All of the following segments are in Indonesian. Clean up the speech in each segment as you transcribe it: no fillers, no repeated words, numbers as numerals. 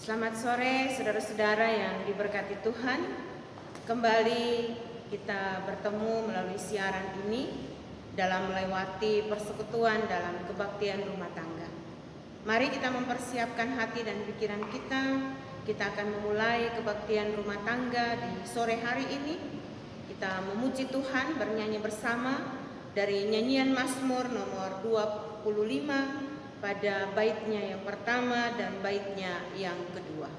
Selamat sore saudara-saudara yang diberkati Tuhan. Kembali kita bertemu melalui siaran ini dalam melewati persekutuan dalam kebaktian rumah tangga. Mari kita mempersiapkan hati dan pikiran kita. Kita akan memulai kebaktian rumah tangga di sore hari ini. Kita memuji Tuhan, bernyanyi bersama dari nyanyian Mazmur nomor 25 pada baitnya yang pertama dan baitnya yang kedua.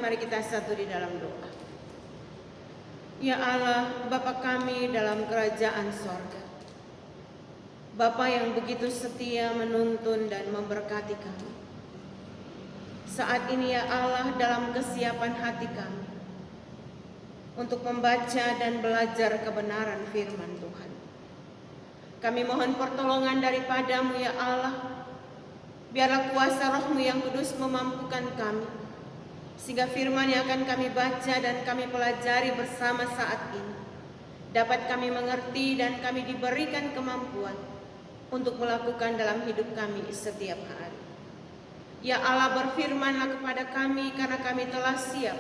Mari kita satu di dalam doa. Ya Allah, Bapa kami dalam kerajaan sorga, Bapa yang begitu setia menuntun dan memberkati kami. Saat ini ya Allah, dalam kesiapan hati kami untuk membaca dan belajar kebenaran firman Tuhan, kami mohon pertolongan daripada-Mu ya Allah. Biarlah kuasa Roh-Mu yang kudus memampukan kami, sehingga firman yang akan kami baca dan kami pelajari bersama saat ini dapat kami mengerti dan kami diberikan kemampuan untuk melakukan dalam hidup kami setiap hari. Ya Allah, berfirmanlah kepada kami karena kami telah siap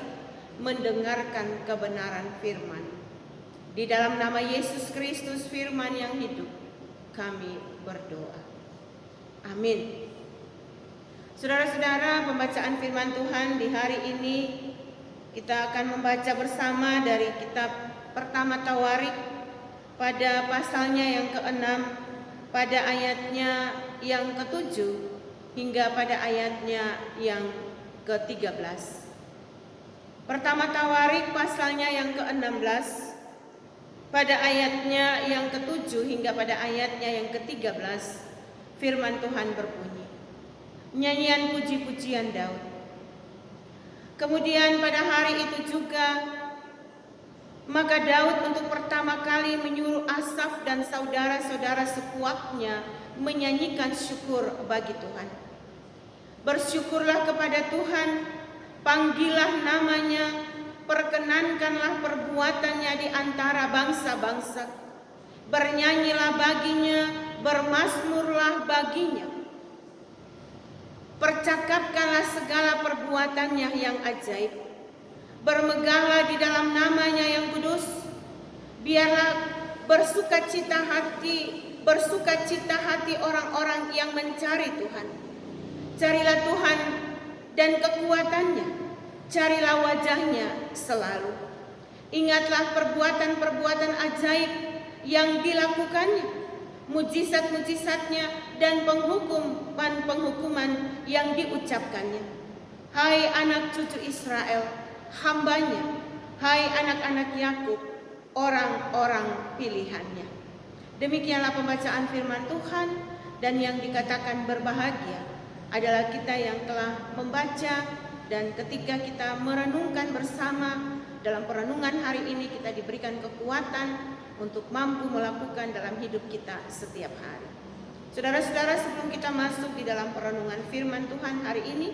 mendengarkan kebenaran firman. Di dalam nama Yesus Kristus firman yang hidup, kami berdoa. Amin. Saudara-saudara, pembacaan firman Tuhan di hari ini kita akan membaca bersama dari kitab pertama Tawarik pada pasalnya yang ke-6 pada ayatnya yang ke-7 hingga pada ayatnya yang ke-13. Pertama Tawarik pasalnya yang ke-16 pada ayatnya yang ke-7 hingga pada ayatnya yang ke-13 firman Tuhan berbunyi. Nyanyian puji-pujian Daud. Kemudian pada hari itu juga, maka Daud untuk pertama kali menyuruh Asaf dan saudara-saudara sekuatnya menyanyikan syukur bagi Tuhan. Bersyukurlah kepada Tuhan Panggilah namanya, perkenankanlah perbuatannya di antara bangsa-bangsa. Bernyanyilah baginya, bermazmurlah baginya. Percakapkanlah segala perbuatannya yang ajaib. Bermegahlah di dalam namanya yang kudus. Biarlah bersukacita hati orang-orang yang mencari Tuhan. Carilah Tuhan dan kekuatannya, carilah wajahnya selalu. Ingatlah perbuatan-perbuatan ajaib yang dilakukannya, mujizat-mujizatnya dan penghukuman yang diucapkannya. Hai anak cucu Israel, hambanya, hai anak-anak Yakub, orang-orang pilihannya. Demikianlah pembacaan firman Tuhan, dan yang dikatakan berbahagia adalah kita yang telah membaca, dan ketika kita merenungkan bersama dalam perenungan hari ini kita diberikan kekuatan untuk mampu melakukan dalam hidup kita setiap hari. Saudara-saudara, sebelum kita masuk di dalam perenungan firman Tuhan hari ini,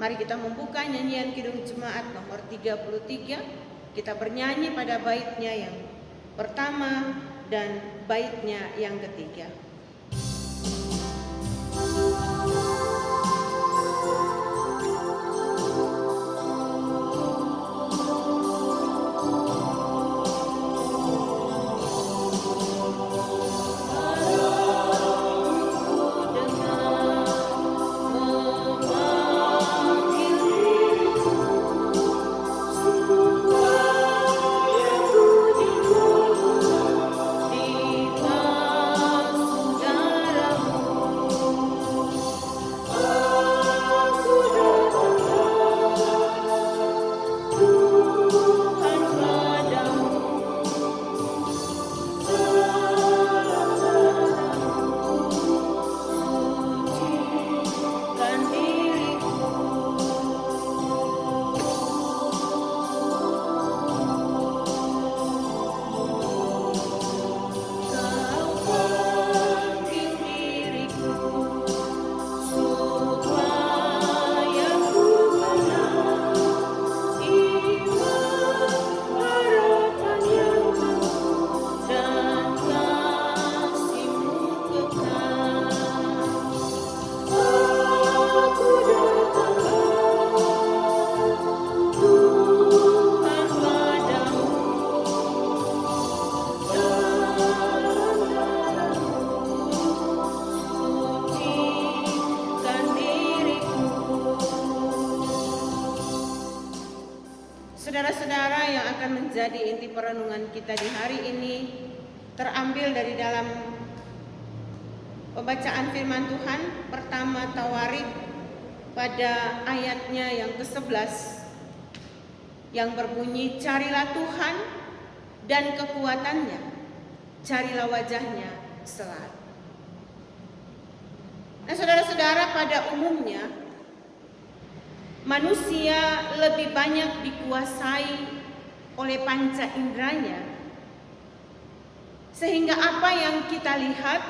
mari kita membuka nyanyian Kidung Jemaat nomor 33. Kita bernyanyi pada baitnya yang pertama dan baitnya yang ketiga. Saudara-saudara, yang akan menjadi inti perenungan kita di hari ini terambil dari dalam pembacaan firman Tuhan pertama Tawarikh pada ayatnya yang ke-11 yang berbunyi, carilah Tuhan dan kekuatannya, carilah wajahnya selalu. Nah, saudara-saudara, pada umumnya manusia lebih banyak dikuasai oleh panca inderanya, sehingga apa yang kita lihat,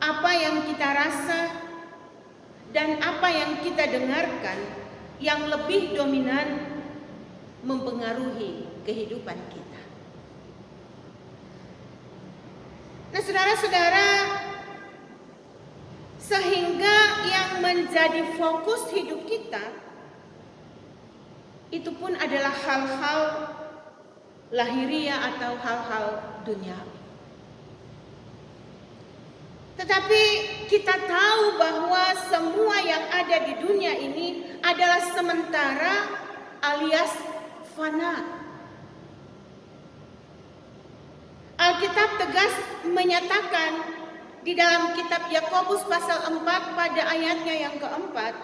apa yang kita rasa, dan apa yang kita dengarkan yang lebih dominan mempengaruhi kehidupan kita. Nah, saudara-saudara, sehingga yang menjadi fokus hidup kita itu pun adalah hal-hal lahiriah atau hal-hal duniawi. Tetapi kita tahu bahwa semua yang ada di dunia ini adalah sementara alias fana. Alkitab tegas menyatakan di dalam kitab Yakobus pasal 4 pada ayatnya yang keempat,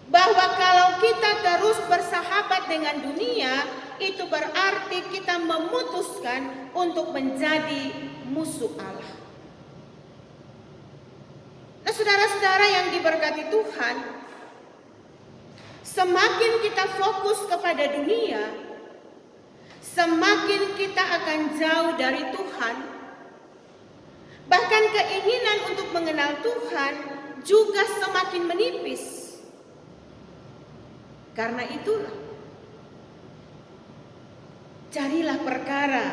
bahwa kalau kita terus bersahabat dengan dunia, itu berarti kita memutuskan untuk menjadi musuh Allah. Nah, saudara-saudara yang diberkati Tuhan, semakin kita fokus kepada dunia, semakin kita akan jauh dari Tuhan. Bahkan keinginan untuk mengenal Tuhan juga semakin menipis. Karena itulah, carilah perkara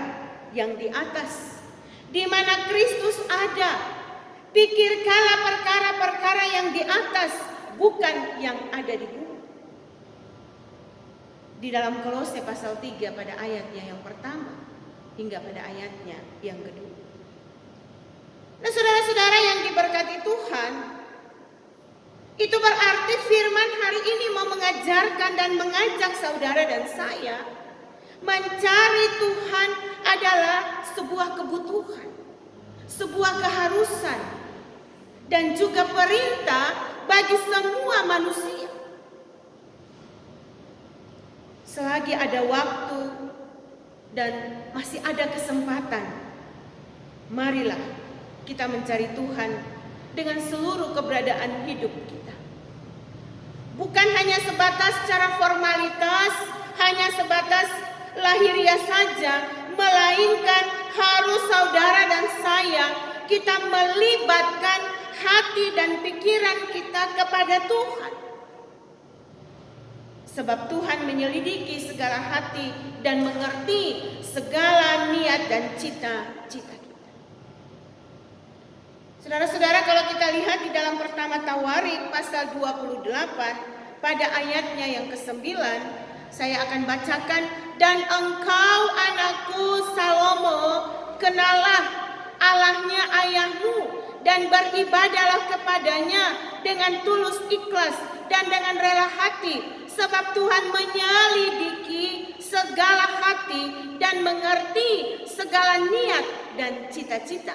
yang di atas, di mana Kristus ada. Pikirkanlah perkara-perkara yang di atas, bukan yang ada di bumi. Di dalam Kolose pasal 3 pada ayatnya yang pertama hingga pada ayatnya yang kedua. Nah, saudara-saudara yang diberkati Tuhan, itu berarti firman hari ini mau mengajarkan dan mengajak saudara dan saya mencari Tuhan adalah sebuah kebutuhan, sebuah keharusan, dan juga perintah bagi semua manusia. Selagi ada waktu dan masih ada kesempatan, marilah kita mencari Tuhan dengan seluruh keberadaan hidup kita. Bukan hanya sebatas secara formalitas, hanya sebatas lahiriah saja, melainkan harus saudara dan saya kita melibatkan hati dan pikiran kita kepada Tuhan. Sebab Tuhan menyelidiki segala hati dan mengerti segala niat dan cita-cita kita. Saudara-saudara, kalau kita lihat di dalam pertama Tawarik pasal 28 pada ayatnya yang ke-9, saya akan bacakan. Dan engkau anakku Salomo, kenallah Allahnya ayahmu dan beribadahlah kepadanya dengan tulus ikhlas dan dengan rela hati, sebab Tuhan menyelidiki segala hati dan mengerti segala niat dan cita-cita.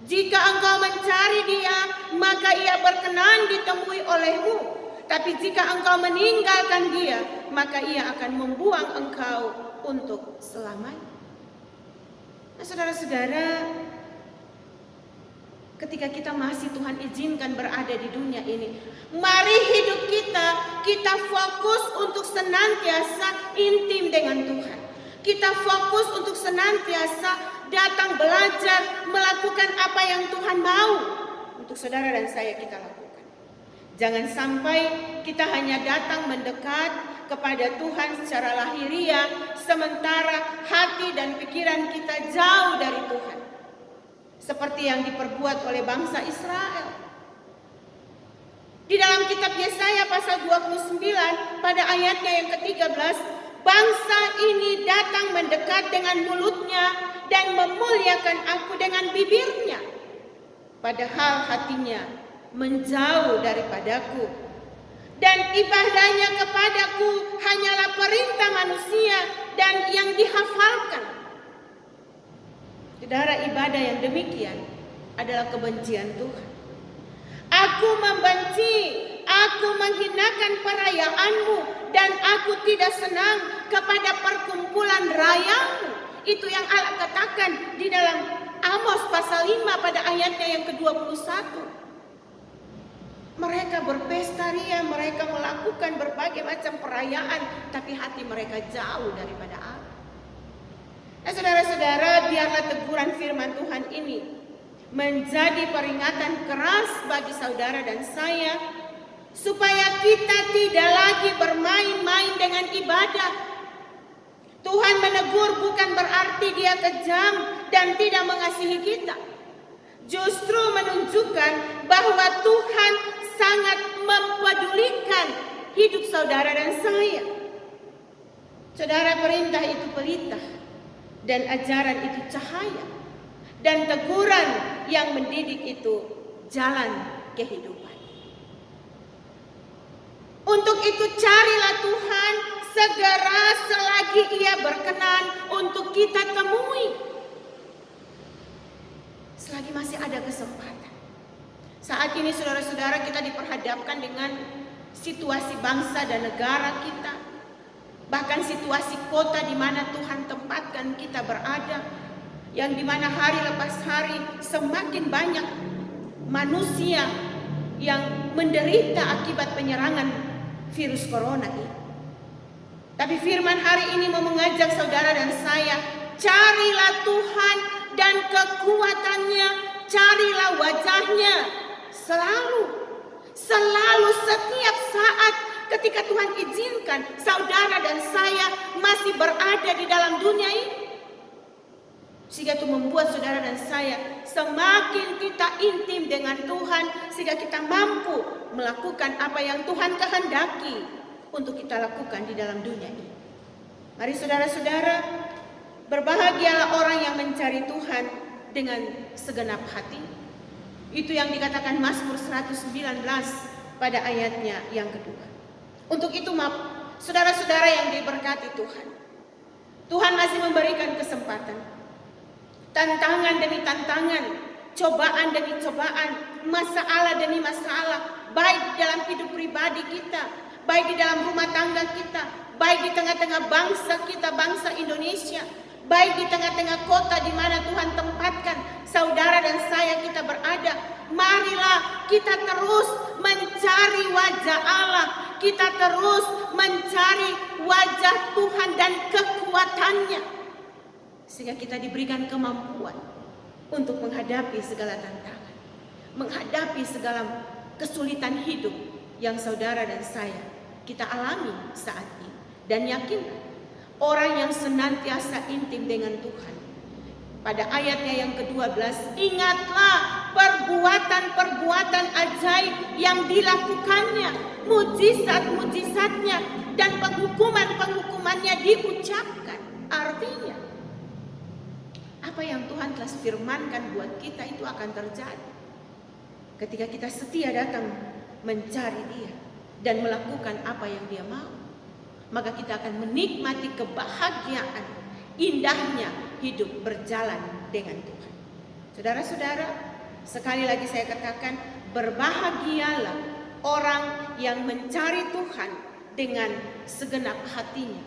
Jika engkau mencari Dia, maka Ia berkenan ditemui olehmu. Tapi jika engkau meninggalkan Dia, maka Ia akan membuang engkau untuk selamanya. Nah, saudara-saudara, ketika kita masih Tuhan izinkan berada di dunia ini, mari hidup kita fokus untuk senantiasa intim dengan Tuhan. Kita fokus untuk senantiasa datang belajar, melakukan apa yang Tuhan mau untuk saudara dan saya kita lakukan. Jangan sampai kita hanya datang mendekat kepada Tuhan secara lahiriah, sementara hati dan pikiran kita jauh dari Tuhan. Seperti yang diperbuat oleh bangsa Israel. Di dalam kitab Yesaya pasal 29 pada ayatnya yang ke-13, bangsa ini datang mendekat dengan mulutnya dan memuliakan aku dengan bibirnya, padahal hatinya menjauh daripadaku, dan ibadahnya kepadaku hanyalah perintah manusia dan yang dihafalkan. Saudara, ibadah yang demikian adalah kebencian Tuhan. Aku membenci, aku menghinakan perayaanmu, dan aku tidak senang kepada perkumpulan rayamu. Itu yang Allah katakan di dalam Amos pasal 5 pada ayatnya yang ke-21. Mereka berpesta ria, mereka melakukan berbagai macam perayaan, tapi hati mereka jauh daripada Allah. Nah, saudara-saudara, biarlah teguran firman Tuhan ini menjadi peringatan keras bagi saudara dan saya, supaya kita tidak lagi bermain-main dengan ibadah. Tuhan menegur bukan berarti Dia kejam dan tidak mengasihi kita. Justru menunjukkan bahwa Tuhan sangat mempedulikan hidup saudara dan saya. Saudara, perintah itu pelita dan ajaran itu cahaya, dan teguran yang mendidik itu jalan kehidupan. Untuk itu carilah Tuhan segera selagi Ia berkenan untuk kita temui. Selagi masih ada kesempatan. Saat ini saudara-saudara, kita diperhadapkan dengan situasi bangsa dan negara kita. Bahkan situasi kota di mana Tuhan tempatkan kita berada. Yang di mana hari lepas hari semakin banyak manusia yang menderita akibat penyerangan virus corona ini. Tapi firman hari ini mau mengajak saudara dan saya, carilah Tuhan dan kekuatannya, carilah wajahnya selalu setiap saat ketika Tuhan izinkan saudara dan saya masih berada di dalam dunia ini. Sehingga itu membuat saudara dan saya semakin kita intim dengan Tuhan, sehingga kita mampu melakukan apa yang Tuhan kehendaki untuk kita lakukan di dalam dunia ini. Mari saudara-saudara, berbahagialah orang yang mencari Tuhan dengan segenap hati. Itu yang dikatakan Mazmur 119 pada ayatnya yang kedua. Untuk itu saudara-saudara yang diberkati Tuhan, Tuhan masih memberikan kesempatan. Tantangan demi tantangan, cobaan demi cobaan, masalah demi masalah, baik dalam hidup pribadi kita, baik di dalam rumah tangga kita, baik di tengah-tengah bangsa kita, bangsa Indonesia, baik di tengah-tengah kota di mana Tuhan tempatkan saudara dan saya kita berada. Marilah kita terus mencari wajah Allah, kita terus mencari wajah Tuhan dan kekuatannya, sehingga kita diberikan kemampuan untuk menghadapi segala tantangan, menghadapi segala kesulitan hidup yang saudara dan saya kita alami saat ini. Dan yakin orang yang senantiasa intim dengan Tuhan, pada ayatnya yang ke-12, ingatlah perbuatan-perbuatan ajaib yang dilakukannya, mujizat-mujizatnya, dan penghukuman-penghukumannya diucapkan. Artinya, apa yang Tuhan telah firmankan buat kita itu akan terjadi ketika kita setia datang mencari Dia dan melakukan apa yang Dia mau. Maka kita akan menikmati kebahagiaan, indahnya hidup berjalan dengan Tuhan. Saudara-saudara, sekali lagi saya katakan, berbahagialah orang yang mencari Tuhan dengan segenap hatinya.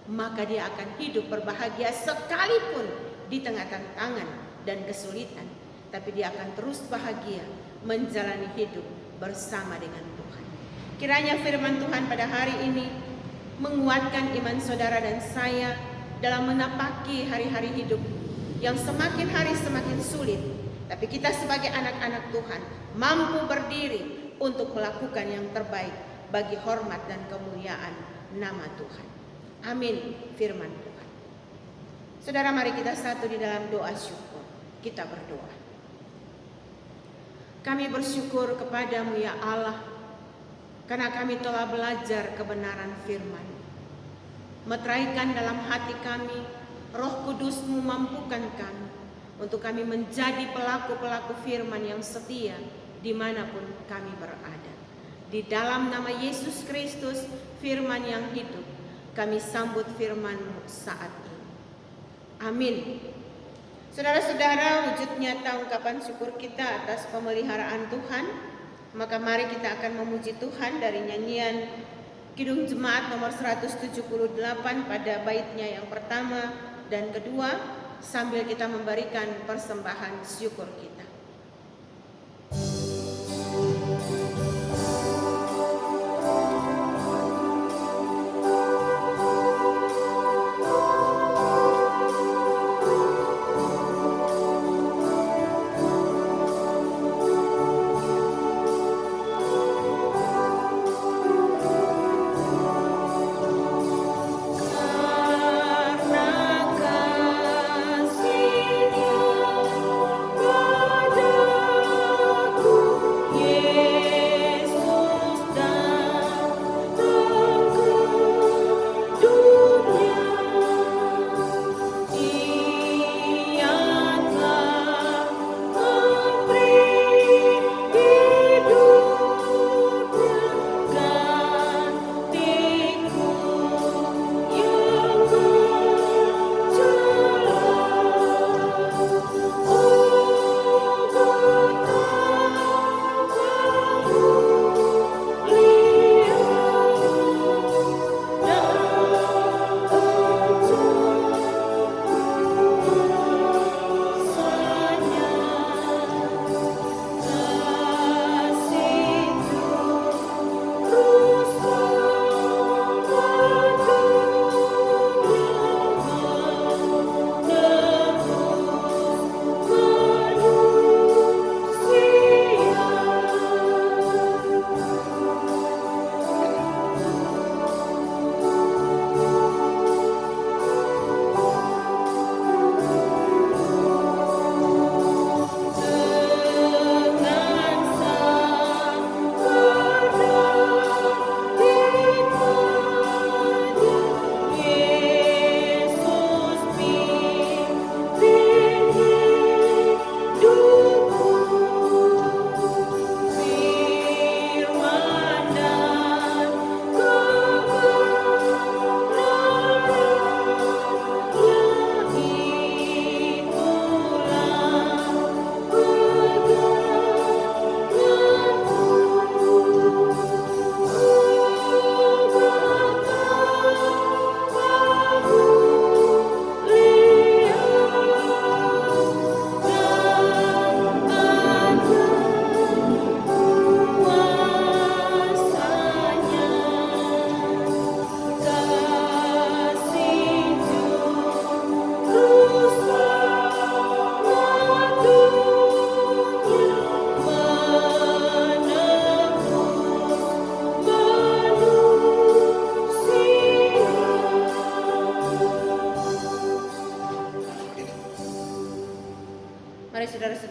Maka dia akan hidup berbahagia sekalipun di tengah tantangan dan kesulitan. Tapi dia akan terus bahagia menjalani hidup bersama dengan Tuhan. Kiranya firman Tuhan pada hari ini menguatkan iman saudara dan saya dalam menapaki hari-hari hidup yang semakin hari semakin sulit. Tapi kita sebagai anak-anak Tuhan mampu berdiri untuk melakukan yang terbaik bagi hormat dan kemuliaan nama Tuhan. Amin firman Tuhan. Saudara, mari kita satu di dalam doa syukur. Kita berdoa. Kami bersyukur kepadamu ya Allah, karena kami telah belajar kebenaran firman. Meteraikan dalam hati kami, Roh Kudus-Mu mampukan kami untuk kami menjadi pelaku-pelaku firman yang setia dimanapun kami berada. Di dalam nama Yesus Kristus, firman yang hidup, kami sambut firman-Mu saat ini. Amin. Saudara-saudara, wujud nyata ungkapan syukur kita atas pemeliharaan Tuhan, maka mari kita akan memuji Tuhan dari nyanyian Kidung Jemaat nomor 178 pada baitnya yang pertama dan kedua, sambil kita memberikan persembahan syukur kita. Karena kasih-Nya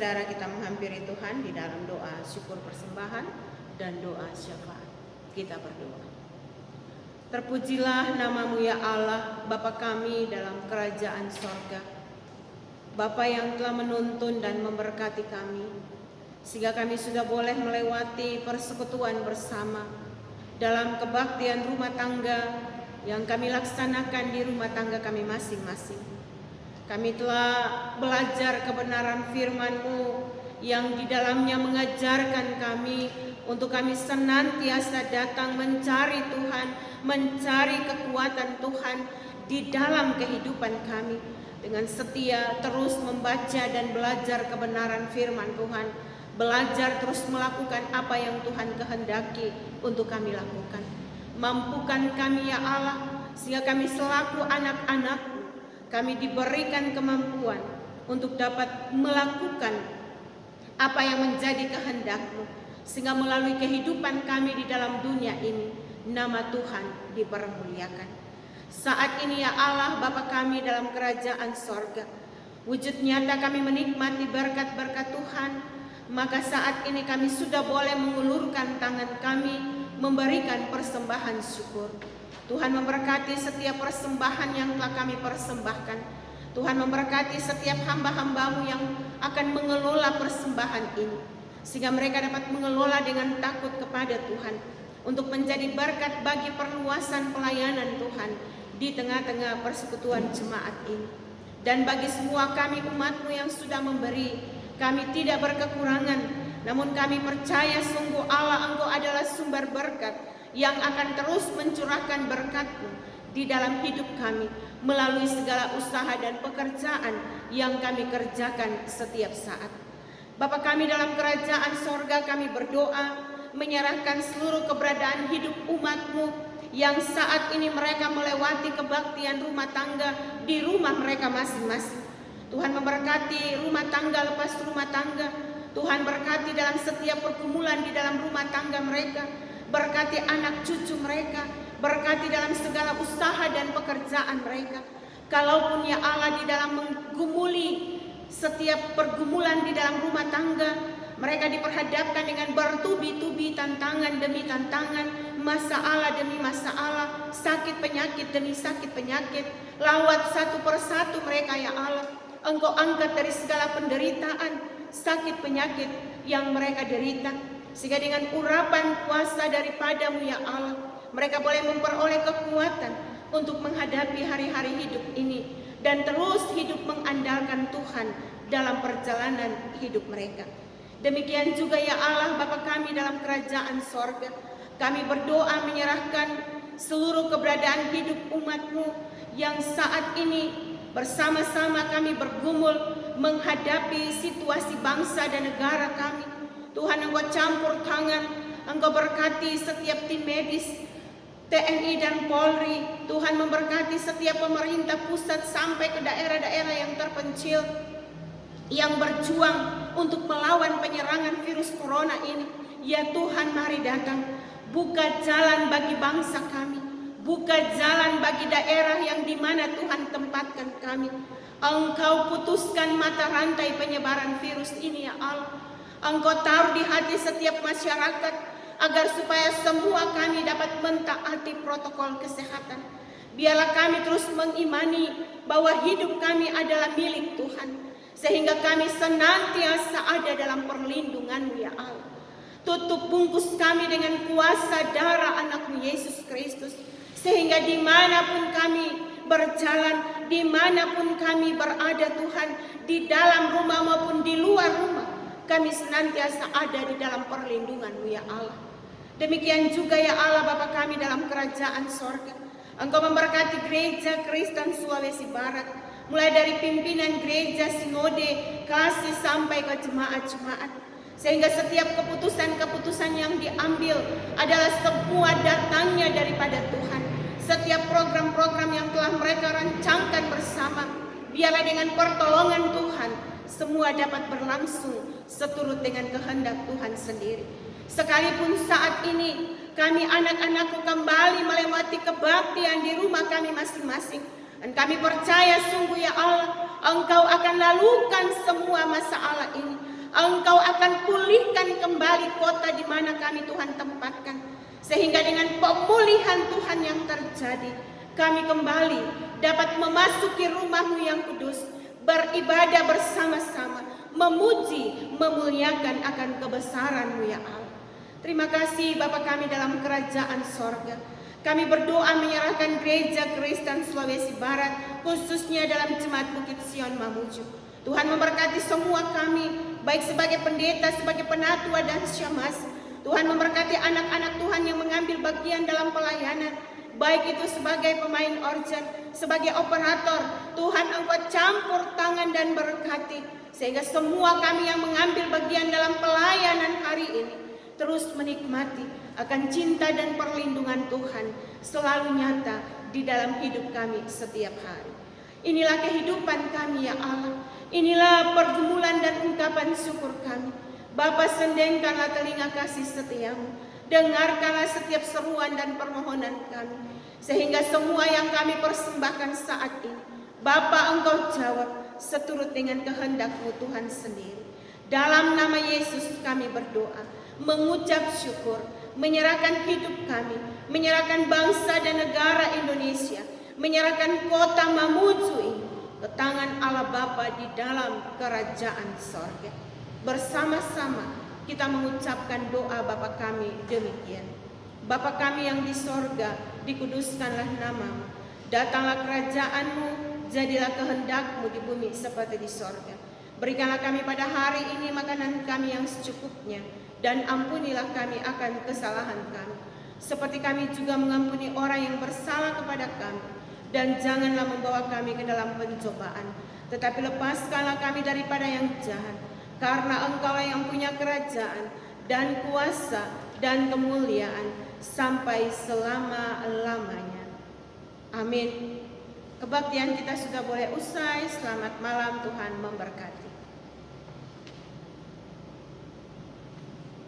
saudara kita menghampiri Tuhan di dalam doa syukur persembahan dan doa syafaat. Kita berdoa. Terpujilah namamu ya Allah, Bapa kami dalam kerajaan sorga. Bapa yang telah menuntun dan memberkati kami, sehingga kami sudah boleh melewati persekutuan bersama dalam kebaktian rumah tangga yang kami laksanakan di rumah tangga kami masing-masing. Kami telah belajar kebenaran firman-Mu yang di dalamnya mengajarkan kami untuk kami senantiasa datang mencari Tuhan, mencari kekuatan Tuhan di dalam kehidupan kami. Dengan setia terus membaca dan belajar kebenaran firman Tuhan, belajar terus melakukan apa yang Tuhan kehendaki untuk kami lakukan. Mampukan kami ya Allah, sehingga kami selaku anak-anak-Mu, kami diberikan kemampuan untuk dapat melakukan apa yang menjadi kehendak-Mu, sehingga melalui kehidupan kami di dalam dunia ini, nama Tuhan dipermuliakan. Saat ini ya Allah, Bapa kami dalam kerajaan sorga, wujud nyata kami menikmati berkat-berkat Tuhan, maka saat ini kami sudah boleh mengulurkan tangan kami, memberikan persembahan syukur. Tuhan memberkati setiap persembahan yang telah kami persembahkan. Tuhan memberkati setiap hamba-hamba-Mu yang akan mengelola persembahan ini, sehingga mereka dapat mengelola dengan takut kepada Tuhan, untuk menjadi berkat bagi perluasan pelayanan Tuhan di tengah-tengah persekutuan jemaat ini. Dan bagi semua kami umat-Mu yang sudah memberi, kami tidak berkekurangan, namun kami percaya sungguh Allah, Engkau adalah sumber berkat yang akan terus mencurahkan berkat-Mu di dalam hidup kami melalui segala usaha dan pekerjaan yang kami kerjakan setiap saat. Bapa kami dalam kerajaan sorga, kami berdoa menyerahkan seluruh keberadaan hidup umat-Mu yang saat ini mereka melewati kebaktian rumah tangga di rumah mereka masing-masing. Tuhan memberkati rumah tangga lepas rumah tangga. Tuhan berkati dalam setiap pergumulan di dalam rumah tangga mereka. Berkati anak cucu mereka, berkati dalam segala usaha dan pekerjaan mereka. Kalaupun ya Allah di dalam menggumuli setiap pergumulan di dalam rumah tangga, mereka diperhadapkan dengan bertubi-tubi tantangan demi tantangan, masalah demi masalah, sakit penyakit demi sakit penyakit. Lawat satu persatu mereka ya Allah, Engkau angkat dari segala penderitaan, sakit penyakit yang mereka derita, sehingga dengan urapan kuasa daripada-Mu ya Allah, mereka boleh memperoleh kekuatan untuk menghadapi hari-hari hidup ini dan terus hidup mengandalkan Tuhan dalam perjalanan hidup mereka. Demikian juga ya Allah, Bapa kami dalam kerajaan sorga, kami berdoa menyerahkan seluruh keberadaan hidup umat-Mu yang saat ini bersama-sama kami bergumul menghadapi situasi bangsa dan negara kami. Tuhan, Engkau campur tangan, Engkau berkati setiap tim medis, TNI dan Polri. Tuhan memberkati setiap pemerintah pusat sampai ke daerah-daerah yang terpencil, yang berjuang untuk melawan penyerangan virus corona ini. Ya Tuhan, mari datang, buka jalan bagi bangsa kami, buka jalan bagi daerah yang dimana Tuhan tempatkan kami. Engkau putuskan mata rantai penyebaran virus ini ya Allah. Engkau taruh di hati setiap masyarakat agar supaya semua kami dapat mentaati protokol kesehatan. Biarlah kami terus mengimani bahwa hidup kami adalah milik Tuhan, sehingga kami senantiasa ada dalam perlindungan-Mu ya Allah. Tutup bungkus kami dengan kuasa darah anak-Mu Yesus Kristus, sehingga dimanapun kami berjalan, dimanapun kami berada Tuhan, di dalam rumah maupun di luar rumah, kami senantiasa ada di dalam perlindungan-Mu ya Allah. Demikian juga ya Allah, Bapa kami dalam kerajaan sorga, Engkau memberkati gereja Kristen Sulawesi Barat, mulai dari pimpinan gereja, sinode, kasih sampai ke jemaat-jemaat, sehingga setiap keputusan-keputusan yang diambil adalah semua datangnya daripada Tuhan. Setiap program-program yang telah mereka rancangkan bersama, biarlah dengan pertolongan Tuhan semua dapat berlangsung seturut dengan kehendak Tuhan sendiri. Sekalipun saat ini kami anak-anak-Mu kembali melewati kebaktian di rumah kami masing-masing, dan kami percaya sungguh ya Allah, Engkau akan lalukan semua masalah ini. Engkau akan pulihkan kembali kota di mana kami Tuhan tempatkan. Sehingga dengan pemulihan Tuhan yang terjadi, kami kembali dapat memasuki rumah-Mu yang kudus, beribadah bersama-sama, memuji, memuliakan akan kebesaran-Mu ya Allah. Terima kasih Bapa kami dalam kerajaan sorga. Kami berdoa menyerahkan Gereja Kristen Sulawesi Barat, khususnya dalam Jemaat Bukit Sion Mamuju. Tuhan memberkati semua kami, baik sebagai pendeta, sebagai penatua dan syemasi. Tuhan memberkati anak-anak Tuhan yang mengambil bagian dalam pelayanan, baik itu sebagai pemain organ, sebagai operator. Tuhan Engkau campur tangan dan berkati, sehingga semua kami yang mengambil bagian dalam pelayanan hari ini terus menikmati akan cinta dan perlindungan Tuhan selalu nyata di dalam hidup kami setiap hari. Inilah kehidupan kami ya Allah. Inilah pergumulan dan ungkapan syukur kami. Bapa, sendengkanlah telinga kasih setiamu. Dengarkanlah setiap seruan dan permohonan kami. Sehingga semua yang kami persembahkan saat ini, Bapa Engkau jawab seturut dengan kehendak-Mu Tuhan sendiri. Dalam nama Yesus kami berdoa, mengucap syukur, menyerahkan hidup kami, menyerahkan bangsa dan negara Indonesia, menyerahkan kota Mamuju ini ke tangan Allah Bapa di dalam kerajaan sorga. Bersama-sama kita mengucapkan doa Bapa kami demikian. Bapa kami yang di sorga, dikuduskanlah nama-Mu. Datanglah kerajaan-Mu, jadilah kehendak-Mu di bumi seperti di sorga. Berikanlah kami pada hari ini makanan kami yang secukupnya, dan ampunilah kami akan kesalahan kami, seperti kami juga mengampuni orang yang bersalah kepada kami. Dan janganlah membawa kami ke dalam pencobaan, tetapi lepaskanlah kami daripada yang jahat. Karena Engkaulah yang punya kerajaan dan kuasa dan kemuliaan sampai selama-lamanya. Amin. Kebaktian kita sudah boleh usai. Selamat malam, Tuhan memberkati.